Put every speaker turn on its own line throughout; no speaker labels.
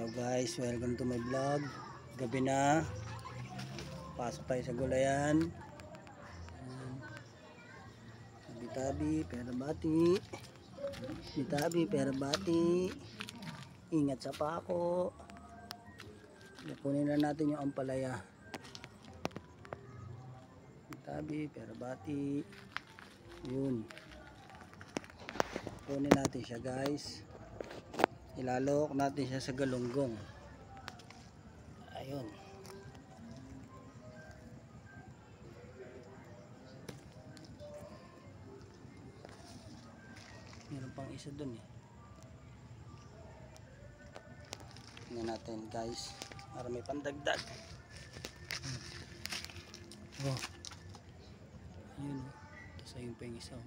Hello guys, welcome to my vlog. Gabi na. Pasok tayo sa gulayan. Tabi-tabi, pera bati. Tabi-tabi, pera bati. Ingat sa pako. Kunin na natin yung ampalaya. Tabi, pera bati. Yun. Kunin natin siya guys. Ilalok natin siya sa galunggong. Ayun. Meron pang isa dun eh. Tingnan natin guys. Para may pandagdag. Oh. Ayun. Tapos ayun pa yung isa.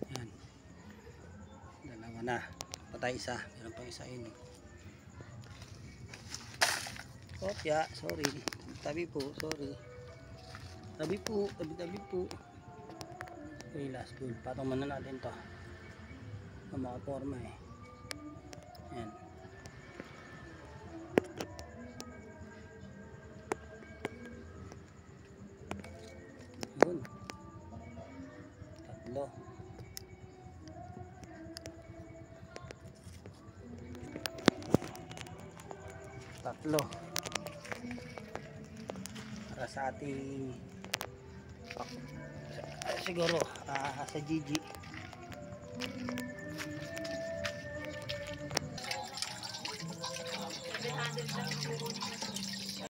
Yan. Dalawa na. Patay isa. Meron pang isa yun. Kopya. Sorry. Tabi po. Sorry. Tabi po. Tabi po. Okay, last good. Patong muna natin to. Makaporma eh. Yan. Yun. Tatlo. Tatlo. Para sa ating siguro sa Gigi.